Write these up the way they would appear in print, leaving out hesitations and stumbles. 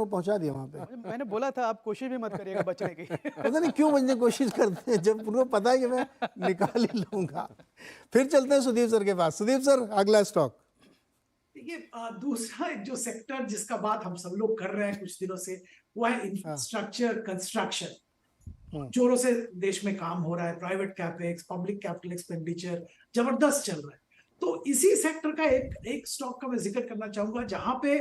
पहुंचा दिया वहां पे। मैंने बोला था आप कोशिश भी मत करिएगा बचने की। पता नहीं क्यों बचने की कोशिश करते हैं जब उनको पता है कि मैं निकाल ही लूंगा। फिर चलते हैं सुदीप सर के पास। सुदीप सर, अगला स्टॉक। देखिए, दूसरा जो सेक्टर जिसका बात हम सब लोग कर रहे हैं कुछ दिनों से, वो है इंफ्रास्ट्रक्चर कंस्ट्रक्शन। जोरों से देश में काम हो रहा है, private capex, public capital expenditure जबरदस्त चल रहा है। तो इसी सेक्टर का एक स्टॉक का मैं जिक्र करना चाहूंगा जहां पे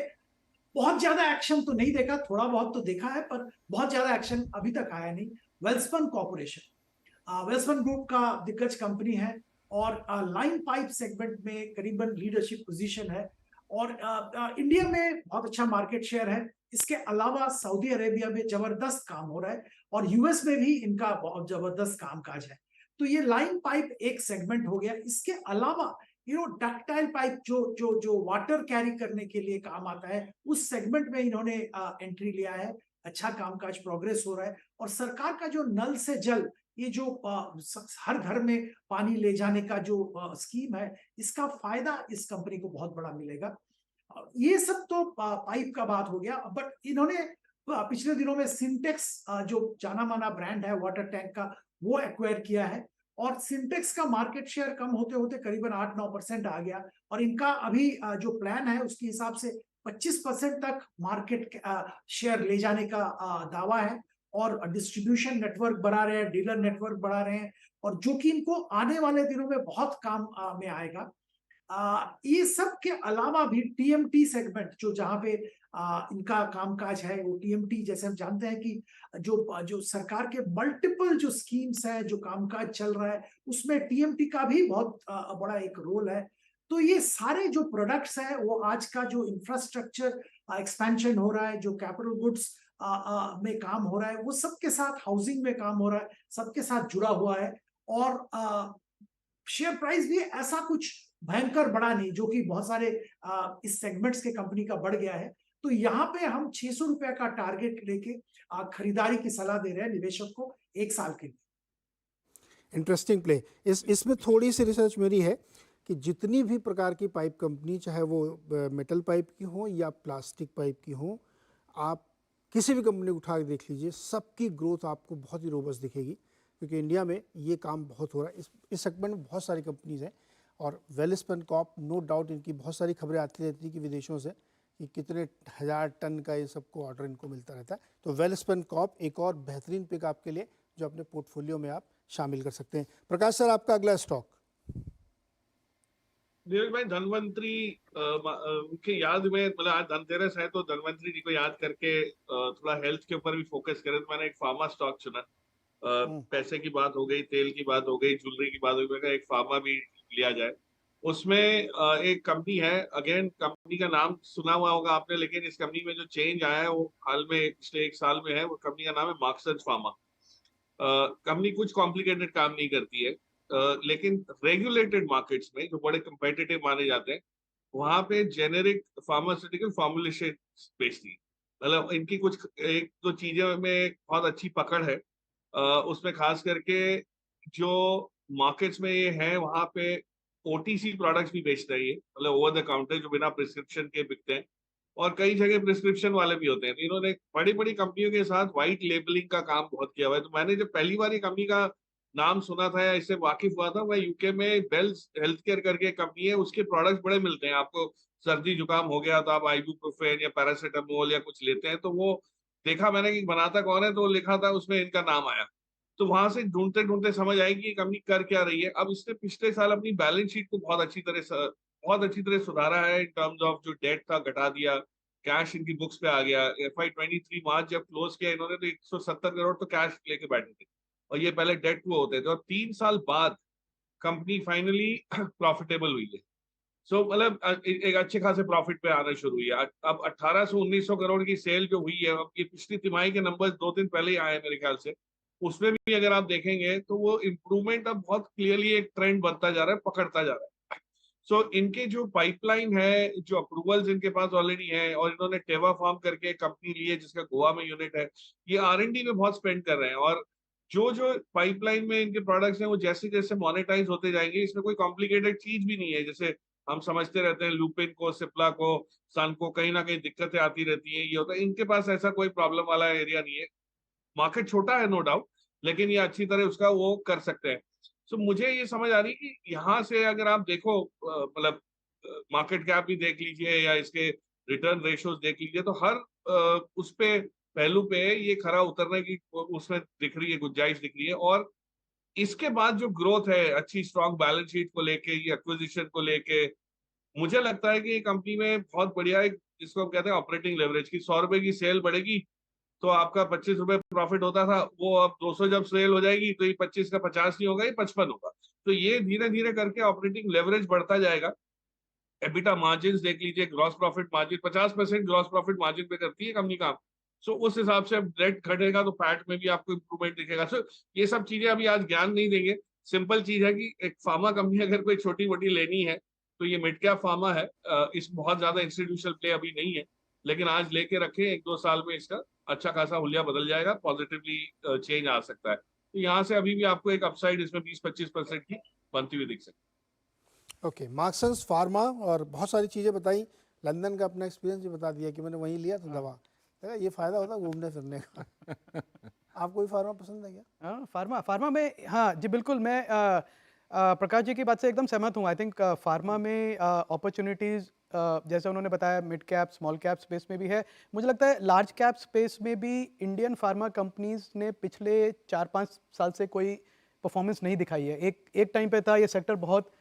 बहुत ज्यादा एक्शन तो नहीं देखा, थोड़ा बहुत तो देखा है, पर बहुत ज्यादा एक्शन अभी तक आया नहीं। वेल्सपन कॉर्पोरेशन वेल्सपन ग्रुप का दिग्गज कंपनी है और लाइन पाइप सेगमेंट में करीबन लीडरशिप पोजीशन है और इंडिया में बहुत अच्छा मार्केट शेयर है। इसके अलावा सऊदी अरेबिया में जबरदस्त काम हो रहा है और यूएस में भी इनका बहुत जबरदस्त कामकाज है। तो ये लाइन पाइप एक सेगमेंट हो गया। इसके अलावा डक्टाइल पाइप जो जो जो वाटर कैरी करने के लिए काम आता है, उस सेगमेंट में इन्होंने एंट्री लिया है। अच्छा कामकाज प्रोग्रेस हो रहा है और सरकार का जो नल से जल, ये जो हर घर में पानी ले जाने का जो स्कीम है, इसका फायदा इस कंपनी को बहुत बड़ा मिलेगा। ये सब तो पाइप का बात हो गया, बट इन्होंने पिछले दिनों में सिंटेक्स जो जाना माना ब्रांड है वाटर टैंक का, वो एक्वायर किया है और सिंटेक्स का मार्केट शेयर कम होते होते करीबन 8-9% आ गया और इनका अभी जो प्लान है उसके हिसाब से 25% तक मार्केट शेयर ले जाने का दावा है और डिस्ट्रीब्यूशन नेटवर्क बढ़ा रहे हैं, डीलर नेटवर्क बढ़ा रहे हैं और जो कि इनको आने वाले दिनों में बहुत काम में आएगा। ये सब के अलावा भी टीएमटी सेगमेंट जो जहां पे इनका कामकाज है, वो टीएमटी जैसे हम जानते हैं कि जो सरकार के मल्टीपल जो स्कीम्स है, जो कामकाज चल रहा है, उसमें टीएमटी का भी बहुत बड़ा एक रोल है। तो ये सारे जो प्रोडक्ट्स हैं, वो आज का जो इंफ्रास्ट्रक्चर एक्सपेंशन हो रहा है, जो कैपिटल गुड्स में काम हो रहा है, वो सबके साथ, हाउसिंग में काम हो रहा है, सबके साथ जुड़ा हुआ है और शेयर प्राइस भी ऐसा कुछ भयंकर बड़ा नहीं जो कि बहुत सारे इस सेगमेंट्स के कंपनी का बढ़ गया है। तो यहाँ पे हम 600 रुपए का टारगेट लेके खरीदारी की सलाह दे रहे हैं निवेशक को 1 साल के लिए। Interesting play. इसमें थोड़ी सी रिसर्च मेरी है कि जितनी भी प्रकार की पाइप कंपनी, चाहे वो मेटल पाइप की हो या प्लास्टिक पाइप की हो, आप किसी भी कंपनी उठा के देख लीजिए, सबकी ग्रोथ आपको बहुत ही रोबस्ट दिखेगी क्योंकि इंडिया में ये काम बहुत हो रहा है। इस सेगमेंट में बहुत सारी कंपनीज हैं और वेलस्पन कॉर्प, नो डाउट इनकी बहुत सारी खबरें आती रहती कि विदेशों से कि कितने हजार टन का ये सबको ऑर्डर इनको मिलता रहता है। तो वेलस्पन कॉर्प एक और बेहतरीन पिक आपके लिए जो अपने पोर्टफोलियो में आप शामिल कर सकते हैं। प्रकाश सर, आपका अगला स्टॉक। नीरज भाई, धनवंतरी उनके याद में, मतलब आज धनतेरस है तो धनवंतरी जी को याद करके थोड़ा हेल्थ के ऊपर भी फोकस करें, तो मैंने एक फार्मा स्टॉक चुना। पैसे की बात हो गई, तेल की बात हो गई, ज्वेलरी की बात हो गई, एक फार्मा भी लिया जाए। उसमें एक कंपनी है, अगेन कंपनी का नाम सुना हुआ होगा आपने, लेकिन इस कंपनी में जो चेंज आया है वो हाल में पिछले 1 साल में है। वो कंपनी का नाम है मार्क्संस फार्मा। कंपनी कुछ कॉम्प्लिकेटेड काम नहीं करती है, लेकिन रेगुलेटेड मार्केट्स में जो बड़े कंपेटिटिव माने जाते हैं, वहां पे जेनेरिक फार्मास्यूटिकल फॉर्मुलेशन बेचती है। मतलब इनकी कुछ एक दो चीजों में बहुत अच्छी पकड़ है। उसमें खास करके जो मार्केट्स में ये है, वहां पे ओटीसी प्रोडक्ट्स भी बेचता है ये, मतलब ओवर द काउंटर जो बिना प्रिस्क्रिप्शन के बिकते हैं, और कई जगह प्रिस्क्रिप्शन वाले भी होते हैं। तो इन्होंने बड़ी बड़ी कंपनियों के साथ व्हाइट लेबलिंग का काम बहुत किया हुआ है। तो मैंने जब पहली बार ये कंपनी का नाम सुना था या इससे वाकिफ हुआ था, मैं यूके में बेल्स हेल्थ केयर करके कंपनी है, उसके प्रोडक्ट्स बड़े मिलते हैं आपको। सर्दी जुकाम हो गया तो आप आइबुप्रोफेन या पैरासीटामोल या कुछ लेते हैं, तो वो देखा मैंने कि बनाता कौन है, तो लिखा था उसमें, इनका नाम आया। तो वहां से ढूंढते ढूंढते समझ आएगी ये कंपनी कर क्या रही है। अब इसने पिछले साल अपनी बैलेंस शीट को बहुत अच्छी तरह सुधारा है। इन टर्म्स ऑफ जो डेट था घटा दिया, कैश इनकी बुक्स पे आ गया। FY23 मार्च जब क्लोज किया इन्होंने तो 170 करोड़ तो कैश लेके बैठे थे और ये पहले डेट को होते थे, और 3 साल बाद कंपनी फाइनली प्रॉफिटेबल हुई है। सो मतलब एक अच्छे खासे प्रॉफिट पे आना शुरू हुई है। अब 1800-1900 करोड़ की सेल जो हुई है, अब ये पिछली तिमाही के नंबर्स 2 दिन पहले ही आए मेरे ख्याल से, उसमें भी अगर आप देखेंगे तो वो इम्प्रूवमेंट अब बहुत क्लियरली एक ट्रेंड बनता जा रहा है, पकड़ता जा रहा है। सो इनके जो पाइपलाइन है, जो अप्रूवल्स इनके पास ऑलरेडी है, और इन्होंने टेवा फार्म करके कंपनी ली है जिसका गोवा में यूनिट है, ये R&D में बहुत स्पेंड कर रहे हैं। और जो जो पाइपलाइन में इनके प्रोडक्ट्स हैं वो जैसे जैसे मोनेटाइज होते जाएंगे, इसमें कोई कॉम्प्लिकेटेड चीज भी नहीं है। जैसे हम समझते रहते हैं लुपिन को, सिप्ला को, सन को कहीं ना कहीं दिक्कतें आती रहती हैं, ये होता है। इनके पास ऐसा कोई प्रॉब्लम वाला एरिया नहीं है। मार्केट छोटा है नो डाउट, लेकिन ये अच्छी तरह उसका वो कर सकते हैं। सो मुझे ये समझ आ रही कि यहाँ से अगर आप देखो मतलब मार्केट कैप भी देख लीजिए या इसके रिटर्न रेशियोज देख लीजिए, तो हर उस पे पहलू पे ये खरा उतरने की उसमें दिख रही है, गुंजाइश दिख रही है। और इसके बाद जो ग्रोथ है अच्छी स्ट्रॉन्ग बैलेंस शीट को लेके, ये एक्विजिशन को लेके, मुझे लगता है कि ये कंपनी में बहुत बढ़िया एक, जिसको हम कहते हैं ऑपरेटिंग लेवरेज की, 100 रुपए की सेल बढ़ेगी तो आपका 25 रुपए प्रॉफिट होता था, वो अब 200 जब सेल हो जाएगी तो ये 25 का 50 नहीं होगा, ये 55 होगा। तो ये धीरे धीरे करके ऑपरेटिंग लेवरेज बढ़ता जाएगा। एबिटा मार्जिन देख लीजिए, gross profit margin 50% gross profit margin पे करती है कंपनी काम। सो उस हिसाब से नेट घटेगा तो पैट में भी आपको इंप्रूवमेंट दिखेगा। सो ये सब चीजें अभी आज ज्ञान नहीं देंगे, सिंपल चीज है कि एक फार्मा कंपनी अगर कोई छोटी मोटी लेनी है तो ये मिड कैप फार्मा है। इस बहुत ज्यादा इंस्टीट्यूशनल प्ले अभी नहीं है, लेकिन आज लेके रखे 1-2 साल में इसका अच्छा खासा हुलिया बदल जाएगा, पॉजिटिवली चेंज आ सकता है। तो यहाँ से अभी भी आपको एक अपसाइड इसमें 20-25% की बनती हुई दिख सकती है। ओके, मार्क्संस फार्मा और बहुत सारी चीज़ें बताई, लंदन का अपना एक्सपीरियंस भी बता दिया कि मैंने वहीं लिया था दवा। देखा ये फ़ायदा होता है घूमने फिरने का। आपको भी फार्मा पसंद है क्या? हाँ, फार्मा में, हाँ जी बिल्कुल, मैं प्रकाश जी की बात से एकदम सहमत हूँ। आई थिंक फार्मा में अपॉर्चुनिटीज़ जैसे उन्होंने बताया mid cap small cap space में भी है। मुझे लगता है लार्ज कैप स्पेस में भी इंडियन फार्मा कंपनीज ने पिछले 4-5 साल से कोई परफॉर्मेंस नहीं दिखाई है। एक टाइम पे था ये सेक्टर बहुत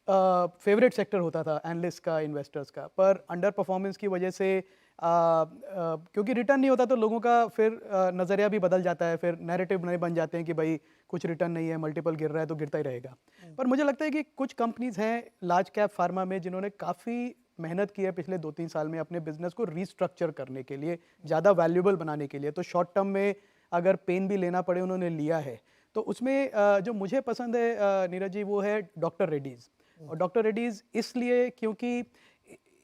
फेवरेट सेक्टर होता था एनालिस्ट का, इन्वेस्टर्स का, पर अंडर परफॉर्मेंस की वजह से क्योंकि रिटर्न नहीं होता तो लोगों का फिर नज़रिया भी बदल जाता है, फिर नैरेटिव नए बन जाते हैं कि भाई कुछ रिटर्न नहीं है, मल्टीपल गिर रहा है तो गिरता ही रहेगा। पर मुझे लगता है कि कुछ कंपनीज हैं लार्ज कैप फार्मा में जिन्होंने काफ़ी मेहनत की है पिछले 2-3 साल में अपने बिजनेस को रीस्ट्रक्चर करने के लिए, ज़्यादा वैल्यूएबल बनाने के लिए। तो शॉर्ट टर्म में अगर पेन भी लेना पड़े उन्होंने लिया है। तो उसमें जो मुझे पसंद है नीरज जी, वो है डॉक्टर रेड्डीज़। और डॉक्टर रेड्डीज़ इसलिए क्योंकि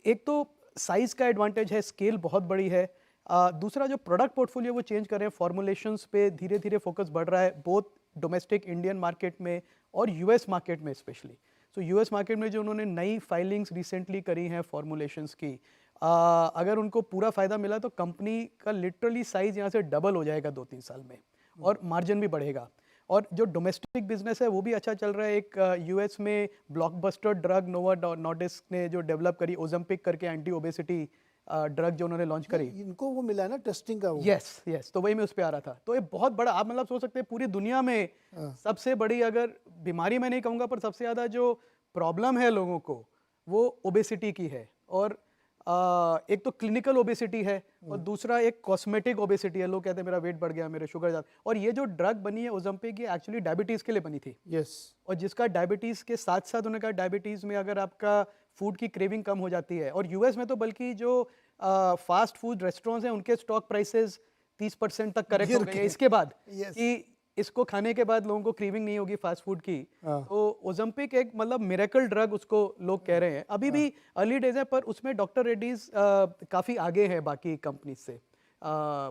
एक तो साइज़ का एडवांटेज है, स्केल बहुत बड़ी है। दूसरा जो प्रोडक्ट पोर्टफोलियो वो चेंज कर रहे हैं, फॉर्मुलेशंस पे धीरे धीरे फोकस बढ़ रहा है, बोथ डोमेस्टिक इंडियन मार्केट में और यूएस मार्केट में स्पेशली। सो यूएस मार्केट में जो उन्होंने नई फाइलिंग्स रिसेंटली करी हैं फॉर्मुलेशंस की, अगर उनको पूरा फ़ायदा मिला तो कंपनी का लिटरली साइज़ यहाँ से डबल हो जाएगा 2-3 साल में, और मार्जिन भी बढ़ेगा। और जो डोमेस्टिक बिजनेस है वो भी अच्छा चल रहा है। एक यूएस में ब्लॉकबस्टर ड्रग नोवा नॉर्डिस्क ने जो डेवलप करी, ओजम्पिक करके एंटी ओबेसिटी ड्रग जो उन्होंने लॉन्च करी, इनको वो मिला है ना टेस्टिंग का वो। यस, तो वही मैं उस पे आ रहा था। तो ये बहुत बड़ा, आप मतलब सोच सकते हैं पूरी दुनिया में सबसे बड़ी, अगर बीमारी मैं नहीं कहूँगा पर सबसे ज़्यादा जो प्रॉब्लम है लोगों को वो ओबेसिटी की है। और एक तो क्लिनिकल ओबेसिटी है और दूसरा एक कॉस्मेटिक ओबेसिटी है। लोग कहते हैं मेरा वेट बढ़ गया, मेरे शुगर ज़्यादा। और ये जो ड्रग बनी है ओजम्पिक, ये एक्चुअली डायबिटीज़ के लिए बनी थी। यस। और जिसका डायबिटीज़ के साथ साथ उन्होंने कहा डायबिटीज़ में अगर आपका फूड की क्रेविंग कम हो जाती है, और यूएस में तो बल्कि जो फास्ट फूड रेस्टोरेंट्स हैं उनके स्टॉक प्राइसेस 30% तक करेक्ट हो गए हैं इसके बाद, कि इसको खाने के बाद लोगों को क्रेविंग नहीं होगी फास्ट फूड की। तो ओजम्पिक एक मतलब मिरेकल ड्रग उसको लोग कह रहे हैं। अभी भी अर्ली डेज है, पर उसमें डॉक्टर रेड्डीज काफ़ी आगे है बाकी कंपनी से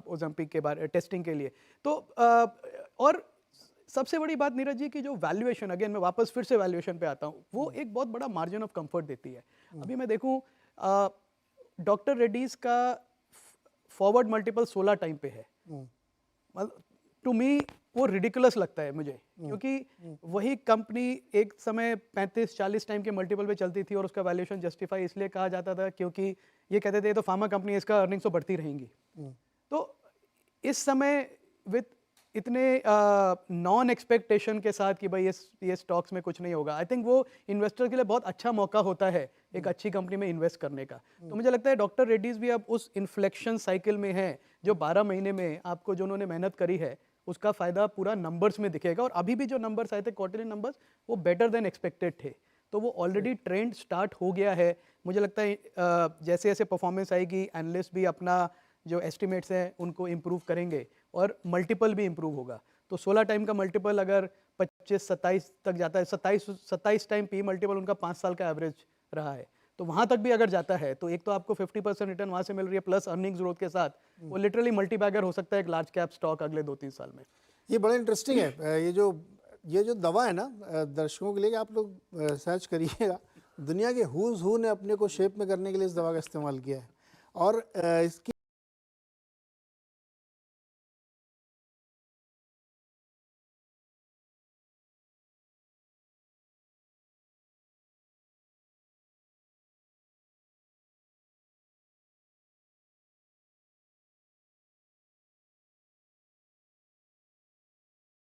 ओजम्पिक के बारे टेस्टिंग के लिए। तो और सबसे बड़ी बात नीरज जी की जो वैल्यूएशन, अगेन मैं वापस फिर से वैल्यूएशन पे आता हूँ, वो एक बहुत बड़ा मार्जिन ऑफ कंफर्ट देती है। अभी मैं देखूँ डॉक्टर रेड्डीज का फॉरवर्ड मल्टीपल 16 टाइम पे है। मतलब टू मी वो रिडिकुलस लगता है मुझे, क्योंकि वही कंपनी एक समय 35-40 टाइम के मल्टीपल पे चलती थी और उसका वैल्यूएशन जस्टिफाई इसलिए कहा जाता था क्योंकि ये कहते थे तो फार्मा कंपनी, इसका अर्निंग्स तो बढ़ती रहेंगी। तो इस समय विद इतने नॉन एक्सपेक्टेशन के साथ कि भाई ये स्टॉक्स में कुछ नहीं होगा, आई थिंक वो इन्वेस्टर के लिए बहुत अच्छा मौका होता है एक अच्छी कंपनी में इन्वेस्ट करने का। तो मुझे लगता है डॉक्टर रेड्डीज भी अब उस इन्फ्लेक्शन साइकिल में है जो 12 महीने में आपको जो उन्होंने मेहनत करी है उसका फायदा पूरा नंबर्स में दिखेगा। और अभी भी जो नंबर्स आए थे क्वार्टरली नंबर्स, वो बेटर देन एक्सपेक्टेड थे। तो वो ऑलरेडी ट्रेंड स्टार्ट हो गया है। मुझे लगता है जैसे जैसे परफॉर्मेंस आएगी, एनालिस्ट भी अपना जो एस्टिमेट्स हैं उनको इम्प्रूव करेंगे और मल्टीपल भी इम्प्रूव होगा। तो 16 टाइम का मल्टीपल अगर 25-27 तक जाता है, 27 टाइम पी मल्टीपल उनका 5 साल का एवरेज रहा है, तो वहाँ तक भी अगर जाता है तो एक तो आपको 50% रिटर्न वहाँ से मिल रही है, प्लस अर्निंग्स ग्रोथ के साथ वो लिटरली मल्टीबैगर हो सकता है एक लार्ज कैप स्टॉक अगले 2-3 साल में। ये बड़ा इंटरेस्टिंग है। ये जो दवा है ना, दर्शकों के लिए आप लोग सर्च करिएगा दुनिया के हुज हू ने अपने को शेप में करने के लिए इस दवा का इस्तेमाल किया है। और इसके